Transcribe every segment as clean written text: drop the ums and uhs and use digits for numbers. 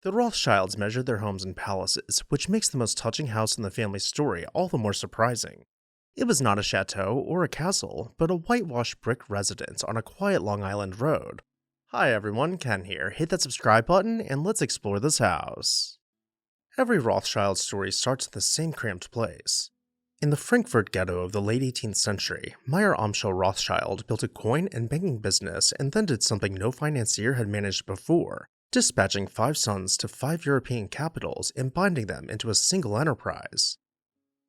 The Rothschilds measured their homes and palaces, which makes the most touching house in the family story all the more surprising. It was not a chateau or a castle, but a whitewashed brick residence on a quiet Long Island road. Hi everyone, Ken here. Hit that subscribe button and let's explore this house. Every Rothschild story starts in the same cramped place. In the Frankfurt ghetto of the late 18th century, Meyer Amschel Rothschild built a coin and banking business and then did something no financier had managed before, dispatching 5 sons to 5 European capitals and binding them into a single enterprise.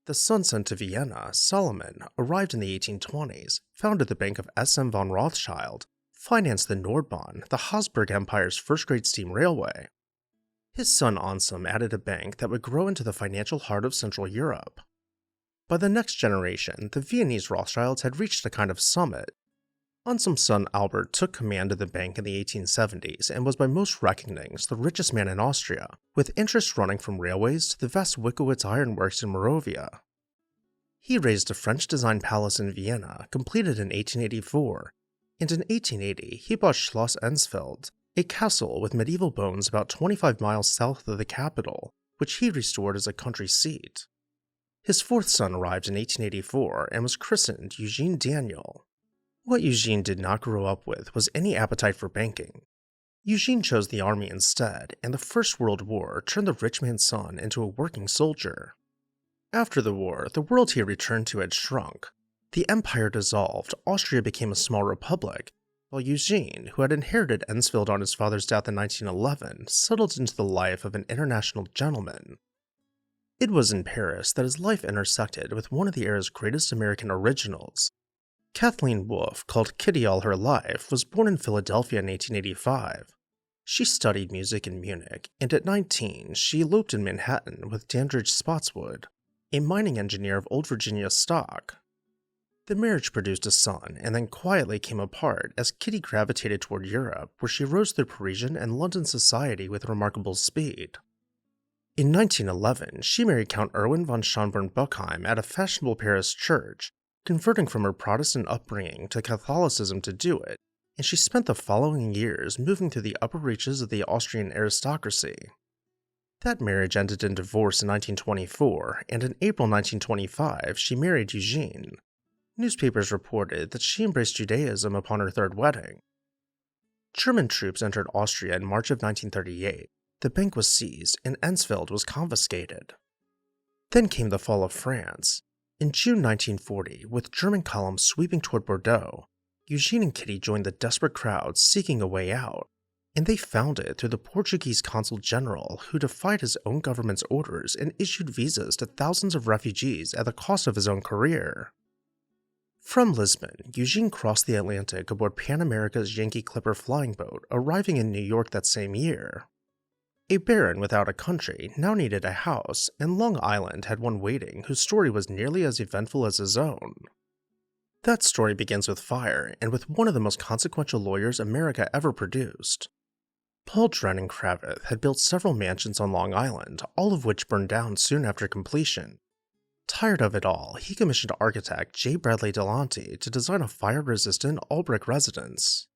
The son sent to Vienna, Solomon, arrived in the 1820s, founded the Bank of S.M. von Rothschild, financed the Nordbahn, the Habsburg Empire's first-grade steam railway. His son Anselm added a bank that would grow into the financial heart of Central Europe. By the next generation, the Viennese Rothschilds had reached a kind of summit. Anselm's son Albert took command of the bank in the 1870s and was by most reckonings the richest man in Austria, with interests running from railways to the vast Wickowitz ironworks in Moravia. He raised a French-designed palace in Vienna, completed in 1884, and in 1880 he bought Schloss Ensfeld, a castle with medieval bones about 25 miles south of the capital, which he restored as a country seat. His fourth son arrived in 1884 and was christened Eugene Daniel. What Eugene did not grow up with was any appetite for banking. Eugene chose the army instead, and the First World War turned the rich man's son into a working soldier. After the war, the world he returned to had shrunk. The empire dissolved, Austria became a small republic, while Eugene, who had inherited Ensfeld on his father's death in 1911, settled into the life of an international gentleman. It was in Paris that his life intersected with one of the era's greatest American originals. Kathleen Wolfe, called Kitty all her life, was born in Philadelphia in 1885. She studied music in Munich, and at 19 she eloped in Manhattan with Dandridge Spotswood, a mining engineer of Old Virginia stock. The marriage produced a son, and then quietly came apart as Kitty gravitated toward Europe, where she rose through Parisian and London society with remarkable speed. In 1911, she married Count Erwin von Schönborn-Buchheim at a fashionable Paris church, converting from her Protestant upbringing to Catholicism to do it, and she spent the following years moving through the upper reaches of the Austrian aristocracy. That marriage ended in divorce in 1924, and in April 1925 she married Eugene. Newspapers reported that she embraced Judaism upon her third wedding. German troops entered Austria in March of 1938. The bank was seized, and Ensfeld was confiscated. Then came the fall of France. In June 1940, with German columns sweeping toward Bordeaux, Eugene and Kitty joined the desperate crowd seeking a way out, and they found it through the Portuguese consul general who defied his own government's orders and issued visas to thousands of refugees at the cost of his own career. From Lisbon, Eugene crossed the Atlantic aboard Pan America's Yankee Clipper flying boat, arriving in New York that same year. A baron without a country now needed a house, and Long Island had one waiting whose story was nearly as eventful as his own. That story begins with fire, and with one of the most consequential lawyers America ever produced. Paul Drennan Kravitz had built several mansions on Long Island, all of which burned down soon after completion. Tired of it all, he commissioned architect J. Bradley Delaunty to design a fire-resistant all-brick residence.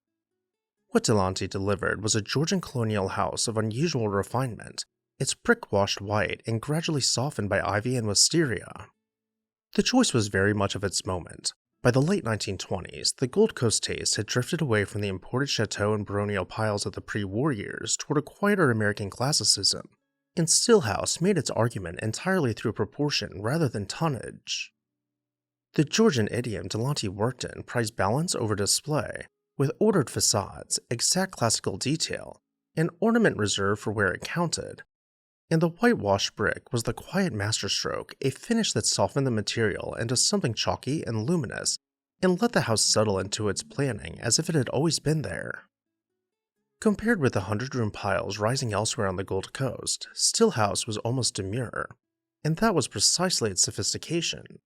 What Delaunty delivered was a Georgian colonial house of unusual refinement, its brick washed white and gradually softened by ivy and wisteria. The choice was very much of its moment. By the late 1920s, the Gold Coast taste had drifted away from the imported chateau and baronial piles of the pre-war years toward a quieter American classicism, and Stillhouse made its argument entirely through proportion rather than tonnage. The Georgian idiom Delaunty worked in prized balance over display, with ordered facades, exact classical detail, and ornament reserved for where it counted. And the whitewashed brick was the quiet masterstroke, a finish that softened the material into something chalky and luminous, and let the house settle into its planning as if it had always been there. Compared with the 100-room piles rising elsewhere on the Gold Coast, Stillhouse was almost demure, and that was precisely its sophistication.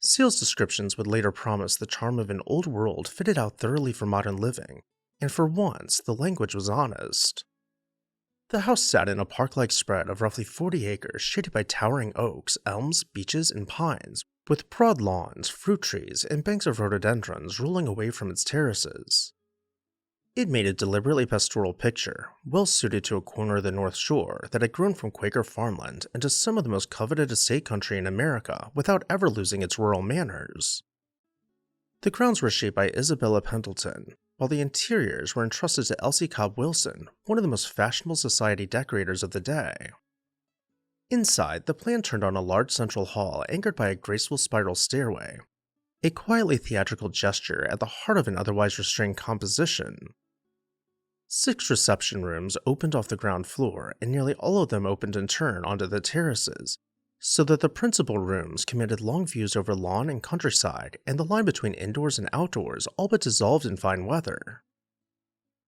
Sales descriptions would later promise the charm of an old world fitted out thoroughly for modern living, and for once, the language was honest. The house sat in a park-like spread of roughly 40 acres shaded by towering oaks, elms, beeches, and pines, with broad lawns, fruit trees, and banks of rhododendrons rolling away from its terraces. It made a deliberately pastoral picture, well suited to a corner of the North Shore that had grown from Quaker farmland into some of the most coveted estate country in America without ever losing its rural manners. The grounds were shaped by Isabella Pendleton, while the interiors were entrusted to Elsie Cobb Wilson, one of the most fashionable society decorators of the day. Inside, the plan turned on a large central hall anchored by a graceful spiral stairway, a quietly theatrical gesture at the heart of an otherwise restrained composition. 6 reception rooms opened off the ground floor, and nearly all of them opened in turn onto the terraces, so that the principal rooms commanded long views over lawn and countryside, and the line between indoors and outdoors all but dissolved in fine weather.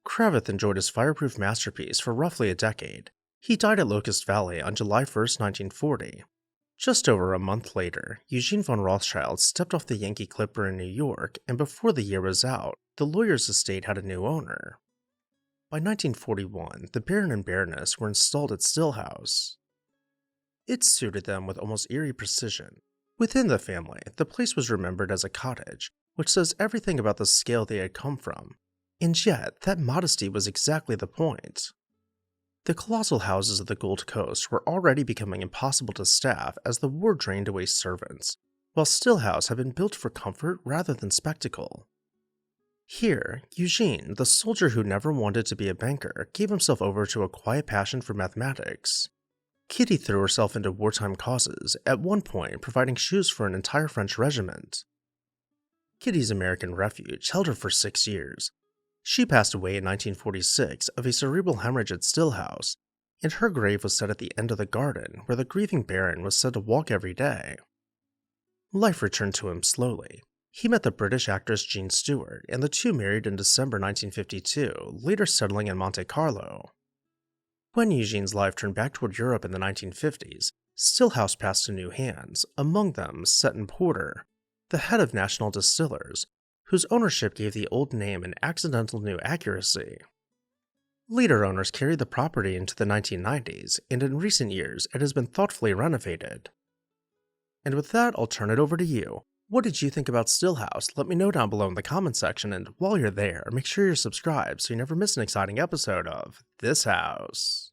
Cravath enjoyed his fireproof masterpiece for roughly a decade. He died at Locust Valley on July 1, 1940. Just over a month later, Eugene von Rothschild stepped off the Yankee Clipper in New York, and before the year was out, the lawyer's estate had a new owner. By 1941, the Baron and Baroness were installed at Stillhouse. It suited them with almost eerie precision. Within the family, the place was remembered as a cottage, which says everything about the scale they had come from, and yet that modesty was exactly the point. The colossal houses of the Gold Coast were already becoming impossible to staff as the war drained away servants, while Stillhouse had been built for comfort rather than spectacle. Here, Eugene, the soldier who never wanted to be a banker, gave himself over to a quiet passion for mathematics. Kitty threw herself into wartime causes, at one point providing shoes for an entire French regiment. Kitty's American refuge held her for 6 years. She passed away in 1946 of a cerebral hemorrhage at Stillhouse, and her grave was set at the end of the garden where the grieving Baron was said to walk every day. Life returned to him slowly. He met the British actress Jean Stewart, and the two married in December 1952, later settling in Monte Carlo. When Eugene's life turned back toward Europe in the 1950s, Stillhouse passed to new hands, among them Seton Porter, the head of National Distillers, whose ownership gave the old name an accidental new accuracy. Later owners carried the property into the 1990s, and in recent years it has been thoughtfully renovated. And with that, I'll turn it over to you. What did you think about Stillhouse? Let me know down below in the comment section, and while you're there, make sure you're subscribed so you never miss an exciting episode of This House.